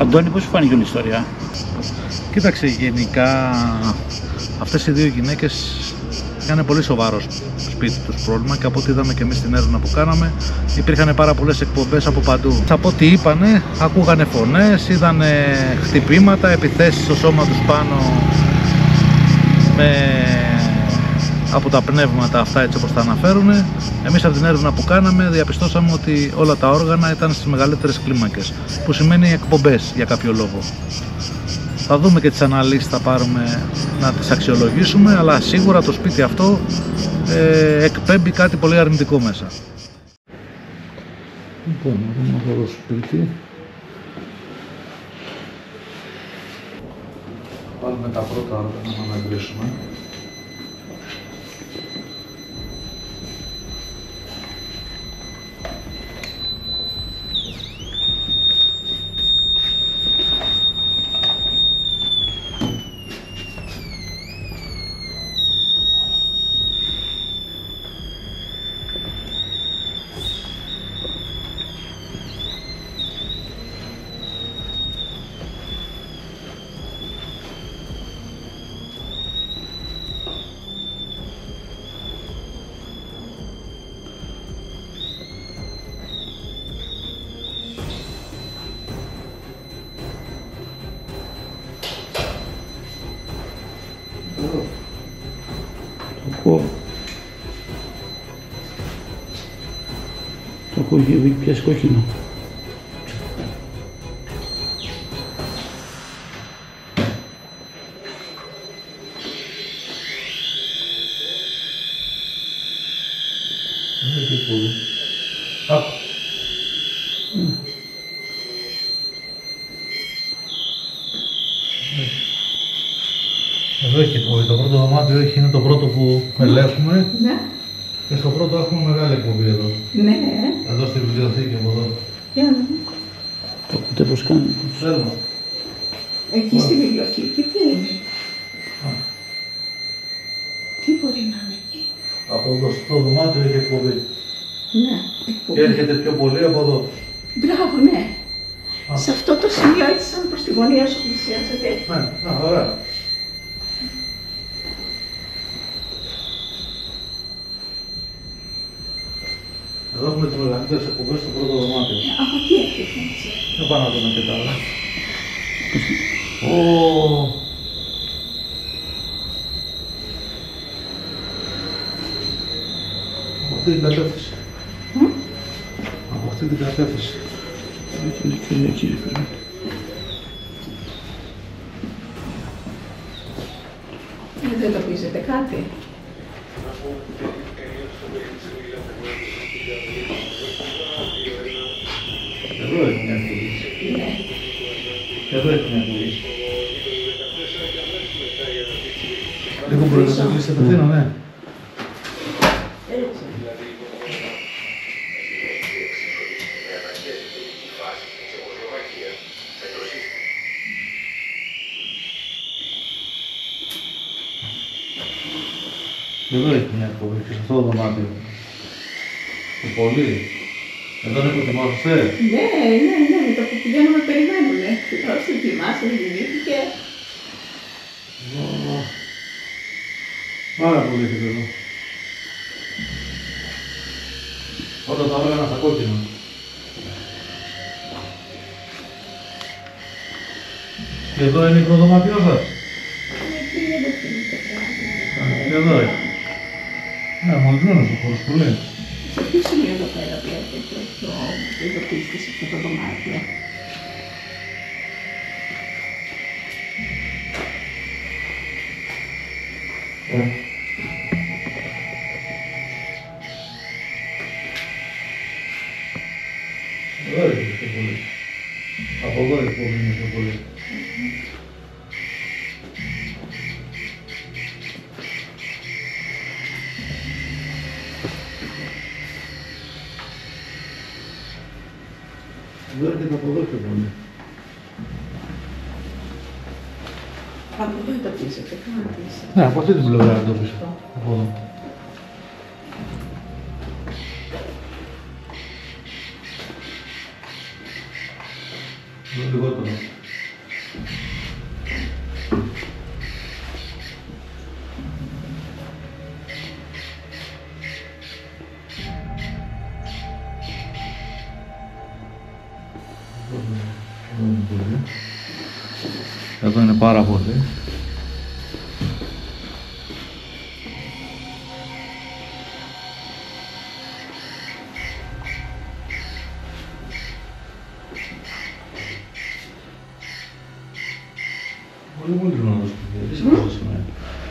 Αντώνη, πώς σου φάνηκε όλη η ιστορία? Κοίταξε, γενικά αυτές οι δύο γυναίκες είχαν πολύ σοβαρό σπίτι τους πρόβλημα και από ό,τι είδαμε και εμείς στην έρευνα που κάναμε υπήρχαν πάρα πολλές εκπομπές από παντού. Από ό,τι είπανε, ακούγανε φωνές, είδανε χτυπήματα, επιθέσεις στο σώμα τους πάνω από τα πνεύματα αυτά, έτσι όπως τα αναφέρουν. Εμείς από την έρευνα που κάναμε διαπιστώσαμε ότι όλα τα όργανα ήταν στις μεγαλύτερες κλίμακες, που σημαίνει εκπομπές για κάποιο λόγο. Θα δούμε και τις αναλύσεις, θα πάρουμε να τις αξιολογήσουμε, αλλά σίγουρα το σπίτι αυτό εκπέμπει κάτι πολύ αρνητικό μέσα. Λοιπόν, να δούμε αυτό το σπίτι. Βάλουμε τα πρώτα όργανα να μετρήσουμε. Το έχω πιάσει κόκκινο. Εδώ έχει εκπομπή. Το πρώτο δωμάτιο είναι το πρώτο που ελέγχουμε. Ναι. Και στο πρώτο έχουμε μεγάλη εκπομπή εδώ. Ναι. Εδώ στη βιβλιοθήκη από εδώ. Για να δούμε. Το ακούτε πώς κάνει. Ξέρουμε. Εκεί στη βιβλιοθήκη τι είναι. Τι μπορεί να είναι εκεί. Από εδώ στο δωμάτιο έχει εκπομπή. Ναι, εκπομπή. Και έρχεται πιο πολύ από εδώ. Μπράβο, ναι. Σε αυτό το σημείο έτσι σαν προς τη γωνία σου πλησιάζεται. Ναι, ωραία. Εδώ έχουμε τις μεγαλύτερες εκπομπές στο πρώτο δωμάτιο. Από εκεί έρχεται έτσι. Δεν πάω να δούμε και τα άλλα. Από αυτή την κατεύθυνση. Από αυτή την κατεύθυνση. Δεν το πείσετε κάτι. Εδώ έχει μια εκπομπή. Ναι. Εδώ έχει μια εκπομπή. Λίγο μπορείτε να κλείσετε πεθύνω, ναι. Έτσι. Εδώ έχει μια εκπομπή και σε αυτό το δωμάτιο. Και πολύ. Εδώ είναι που θυμόσαστε. Ναι, με το που πηγαίνουμε περιμένουνε. Όσοι θυμάσαι, δεν γεννήθηκε. Πάρα πολύ έχετε εδώ. Όλα τα όργανα στα κόκκινα. Και εδώ είναι η προδωμάτιό σας. Και εδώ είναι. Ναι, μολυσμένος ο χώρος πολύ. Σε ποιο σημείο εδώ πέρα βλέπετε το ειδοποιήστε σε αυτό το δωμάτιο. Εδώ είναι πιο πολύ. Από εδώ είναι πιο πολύ. Εδώ έρχεται από εδώ πιο πολύ. Από εδώ εντοπίζετε, Ναι, από αυτή την πλευρά εντοπίζω. Από εδώ. Εδώ λιγότερο. Εδώ είναι πάρα πολύ. Πολύ μοντρινό το σπίτι.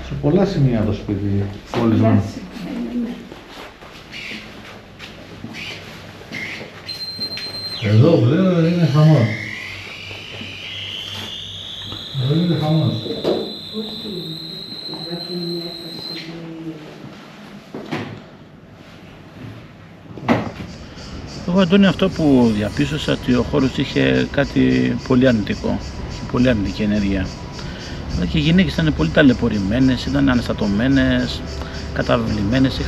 Σε πολλά σημεία το σπίτι κολλισμένο. Εδώ πλέον είναι χαμός. Εδώ είναι χαμός. Εγώ, Αντώνη, αυτό που διαπίστωσα ότι ο χώρος είχε κάτι πολύ αρνητικό, πολύ αρνητική ενέργεια. Και οι γυναίκες ήταν πολύ ταλαιπωρημένες, ήταν αναστατωμένες, καταβλημένες,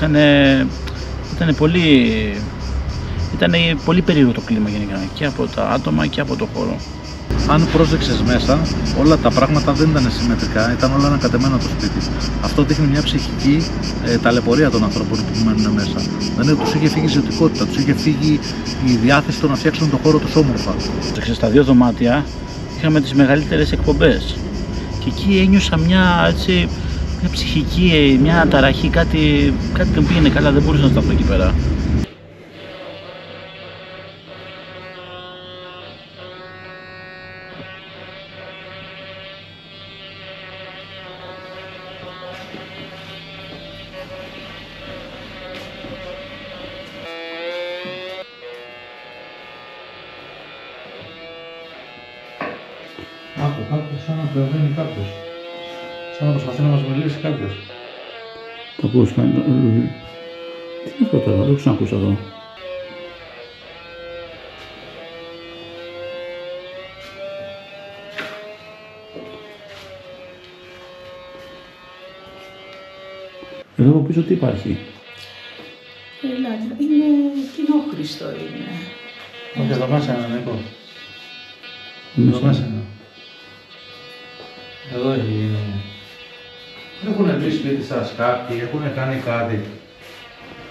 ήταν πολύ περίεργο το κλίμα γενικά και από τα άτομα και από το χώρο. Αν πρόσεξες μέσα, όλα τα πράγματα δεν ήταν συμμετρικά, ήταν όλα ανακατεμένα το σπίτι. Αυτό δείχνει μια ψυχική ταλαιπωρία των ανθρώπων που μένουν μέσα. Δηλαδή τους είχε φύγει η ζωτικότητα, τους είχε φύγει η διάθεση το να φτιάξουν τον χώρο τους όμορφα. Στα 2 δωμάτια είχαμε τις μεγαλύτερες εκπομπές και εκεί ένιωσα μια ψυχική, μια ταραχή, κάτι δεν πήγαινε καλά, δεν μπορούσα να σταθώ εκεί πέρα. Άκου, κάποιος σαν να πλεοναίνει κάποιος. Σαν να προσπαθεί να μας μιλήσει κάποιος. Το ακούς, τι είναι αυτό τώρα, δεν το ξανακούσα εδώ. Εδώ από πίσω τι υπάρχει? Είναι κοινόχρηστο είναι. Όχι, εδώ μέσα είναι, Νίκο. Εδώ μέσα είναι. Εδώ έχει. Έχουν μπει σπίτι σας κάποιοι, έχουν κάνει κάτι.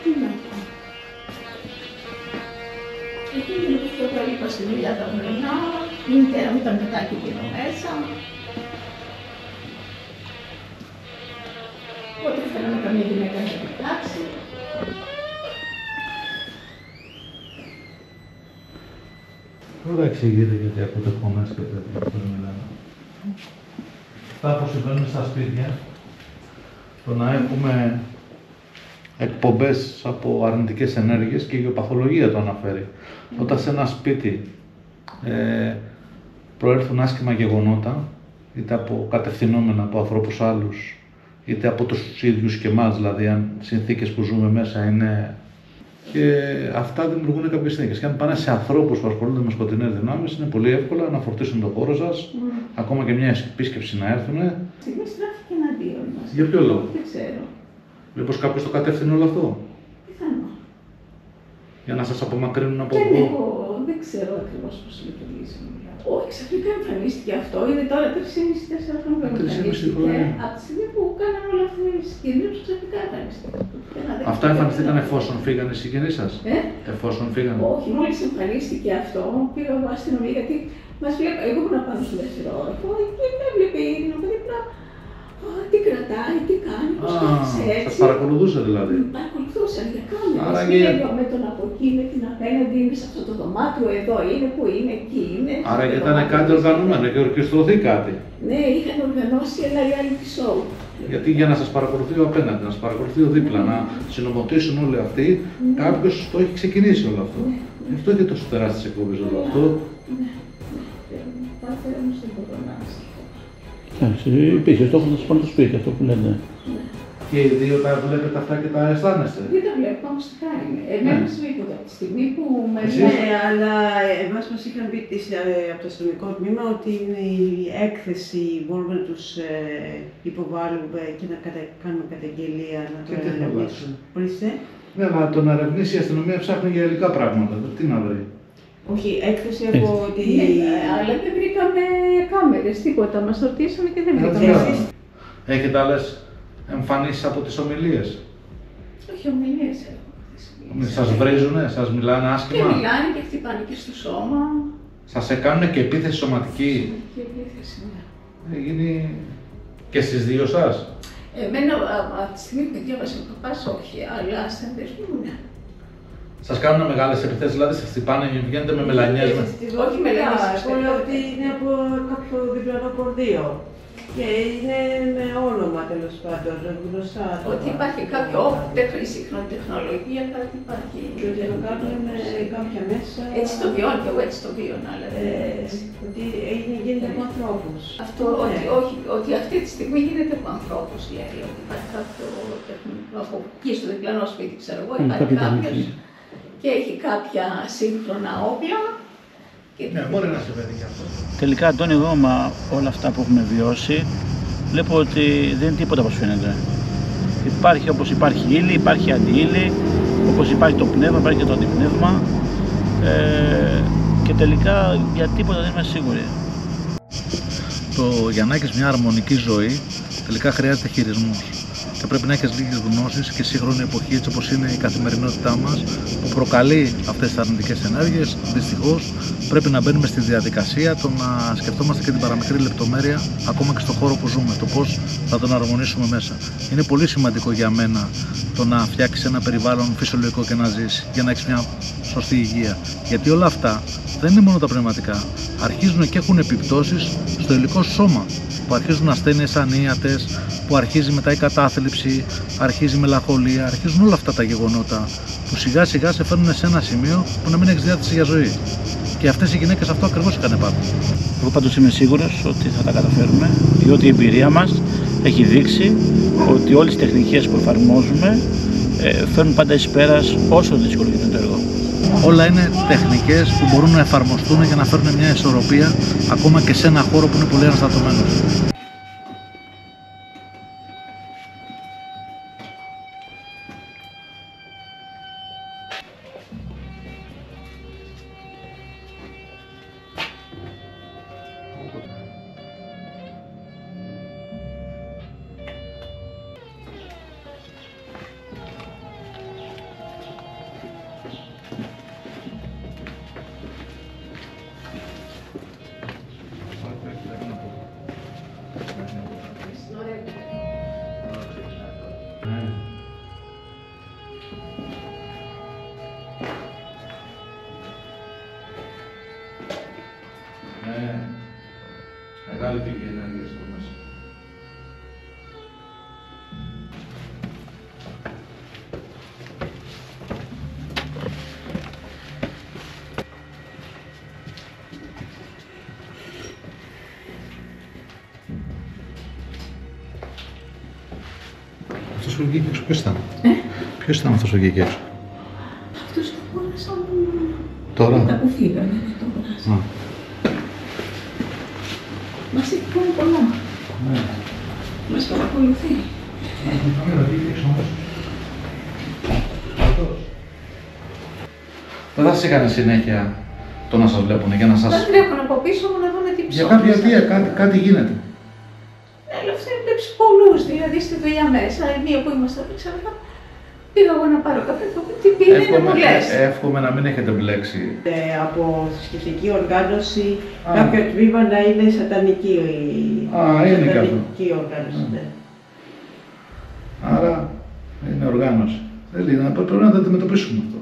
Τι να πω. Εκείνη που το είπα στη δουλειά τα πρωινά, η μητέρα μου ήταν μετά και εκείνο μέσα. Οπότε θέλαμε καμία γυναίκα να την κοιτάξει. Τώρα εξηγείτε γιατί ακούτε φωνές και τέτοια που μιλάνε. Αυτά που συμβαίνουν στα σπίτια, το να έχουμε εκπομπές από αρνητικές ενέργειες και η γεωπαθολογία το αναφέρει. Όταν σε ένα σπίτι προέρθουν άσχημα γεγονότα, είτε από κατευθυνόμενα από ανθρώπους άλλους, είτε από τους ίδιους και εμάς, δηλαδή αν συνθήκες που ζούμε μέσα είναι. Και αυτά δημιουργούν κάποιες συνθήκες. Και αν πάνε σε ανθρώπους που ασχολούνται με σκοτεινές δυνάμεις, είναι πολύ εύκολα να φορτίσουν τον χώρο σας, ακόμα και μια επίσκεψη να έρθουν. Στιγμή στράφηκε εναντίον μας. Για ποιο λόγο? Δεν ξέρω. Μήπως κάποιος το κατεύθυνε όλο αυτό? Πιθανό. Για να σας απομακρύνουν από Δεν εδώ. έχω, δεν ξέρω ακριβώς πώς λειτουργήσει. Όχι, ξαφνικά εμφανίστηκε αυτό. Είναι τώρα 3,5-4 χρόνια που 3,5 εμφανίστηκε. χρόνια. Από τη στιγμή που κάναμε όλα αυτά τις κινήσεις, ξαφνικά εμφανίστηκε. Αυτά εμφανιστήκαν εφόσον φύγανε οι συγγενείς σας? Εφόσον φύγανε. Όχι, μόλις εμφανίστηκε αυτό, πήγα εγώ αστυνομία γιατί μας βλέπω. Εγώ ήμουν πάνω στο δεύτερο όροφο και με έβλεπε η δίπλα. Τι κρατάει, τι κάνει, πώς κάθισε έτσι. Σας παρακολουθούσε δηλαδή? Παρακολουθούσαν για κάμερες. Άρα Μιλάω με τον από εκεί, με την απέναντι, είναι σε αυτό το δωμάτιο, εδώ είναι, που είναι, εκεί είναι. Άρα και ήταν κάτι οργανωμένο και ορκιστρωθεί κάτι. Ναι, είχαν οργανώσει ένα reality show. Γιατί για να σας παρακολουθεί ο απέναντι, να σας παρακολουθεί ο δίπλα, να συνομωτήσουν όλοι αυτοί, κάποιος το έχει ξεκινήσει όλο αυτό. Γι' αυτό και τόσο τεράστιες εκπομπές όλο αυτό. Πάτε όμως δεν μπορώ να Εντάξει, υπήρχε στόχος να σας πάνε στο σπίτι, αυτό που λέτε. Και οι δύο τα βλέπετε αυτά και τα αισθάνεστε? Δεν τα βλέπω, όμως τι κάνει. Εμένα μας βρίσκονται από τη στιγμή που με Ναι, αλλά εμάς μας είχαν πει από το αστυνομικό τμήμα ότι είναι η έκθεση, μπορούμε να τους υποβάλουμε και να κάνουμε καταγγελία, να το ερευνήσουμε. Ορίστε. Ναι, αλλά το να ερευνήσει η αστυνομία ψάχνει για υλικά πράγματα. Τι να βρει? Όχι, έκθεση από τη... αλλά δεν βρήκαμε κάμερες, τίποτα. Μας ρωτήσαμε και δεν βρήκαμε. Έχετε άλλες εμφανίσεις από τις ομιλίες? Όχι, ομιλίες έχω. Σας βρίζουνε, σας μιλάνε Και άσχημα? μιλάνε και χτυπάνε και στο σώμα. Σας έκανουν και επίθεση σωματική. Και επίθεση, ναι. Γίνει και στις δύο σας. Εμένα από τη στιγμή που διάβασε ο παπάς όχι, αλλά σαν παιδί μου, ναι. Σας κάνουν μεγάλες επιθέσεις, δηλαδή σας χτυπάνε, βγαίνετε με μελανιές. Όχι μελανιές, Εγώ λέω ότι είναι από κάποιο διπλανό κορδίο. Και είναι με όνομα τέλος πάντων, γνωστά. Ότι υπάρχει κάποιο σύγχρονη τεχνολογία, κάτι υπάρχει. Και ότι το κάνουν κάποια μέσα. Έτσι το βιώνω και εγώ έτσι το βιώνω, αλλά ότι γίνεται από ανθρώπους. αυτό, ότι αυτή τη στιγμή γίνεται από ανθρώπους, λέει, ότι υπάρχει κάποιο τεχνολογικό, από εκεί στο διπλανό σπίτι, ξέρω εγώ, υπάρχει κάποιος και έχει κάποια σύγχρονα όπλα. Ναι, μπορεί να συμβαίνει και αυτό. Τελικά, Αντώνη, εγώ με όλα αυτά που έχουμε βιώσει, βλέπω ότι δεν είναι τίποτα όπως φαίνεται. Υπάρχει όπως υπάρχει ύλη, υπάρχει αντιύλη, όπως υπάρχει το πνεύμα, υπάρχει και το αντιπνεύμα. Και τελικά για τίποτα δεν είμαι σίγουρη. Για να έχεις μια αρμονική ζωή, τελικά χρειάζεται χειρισμός. Και πρέπει να έχεις λίγες γνώσεις και σύγχρονη εποχή, έτσι όπως είναι η καθημερινότητά μας, που προκαλεί αυτές τις αρνητικές ενέργειες. Δυστυχώς πρέπει να μπαίνουμε στη διαδικασία το να σκεφτόμαστε και την παραμικρή λεπτομέρεια, ακόμα και στον χώρο που ζούμε, το πώς θα τον αρμονίσουμε μέσα. Είναι πολύ σημαντικό για μένα το να φτιάξεις ένα περιβάλλον φυσιολογικό και να ζήσεις, για να έχεις μια σωστή υγεία. Γιατί όλα αυτά δεν είναι μόνο τα πνευματικά. Αρχίζουν και έχουν επιπτώσεις στο υλικό σώμα, που αρχίζουν ασθένειες ανίατες, που αρχίζει μετά η κατάθλιψη, αρχίζει η μελαγχολία, αρχίζουν όλα αυτά τα γεγονότα που σιγά σιγά σε φέρνουν σε ένα σημείο που να μην έχεις διάθεση για ζωή. Και αυτές οι γυναίκες αυτό ακριβώς είχαν πάθει. Εγώ πάντως είμαι σίγουρος ότι θα τα καταφέρουμε, διότι η εμπειρία μας έχει δείξει ότι όλες οι τεχνικές που εφαρμόζουμε φέρνουν πάντα εις πέρας όσο δύσκολο γίνεται το έργο. Όλα είναι τεχνικές που μπορούν να εφαρμοστούν για να φέρουν μια ισορροπία ακόμα και σε ένα χώρο που είναι πολύ αναστατωμένος. Μεγάλη πηγή ενέργειας στο μέσα. Αυτός ο εκεί έξω ποιος ήταν? Ποιος ήταν αυτός ο εκεί έξω? Αυτός που πόνασαν Τώρα? τα που φύγανε, το πόνασαν. Μας έχει κάνει πολλά. Μας παρακολουθεί. Δεν θα σας έκανε συνέχεια το να σας βλέπουν για να σας... Μας βλέπουν από πίσω μου να δουν τι ψώνιζα. Για κάποια αιτία κάτι γίνεται. Ναι, αλλά αυτό βλέπεις πολλούς, δηλαδή στη δουλειά μέσα, η μία που είμαστε εδώ, ξέρω, πήγα εγώ να πάρω καφέ, τι πήρε, είναι πολλές. Εύχομαι να μην έχετε μπλέξει. Από θρησκευτική οργάνωση, κάποιο τμήμα να είναι σατανική είναι σατανική οργάνωση. Ναι. Άρα είναι οργάνωση. Πρέπει να το αντιμετωπίσουμε αυτό.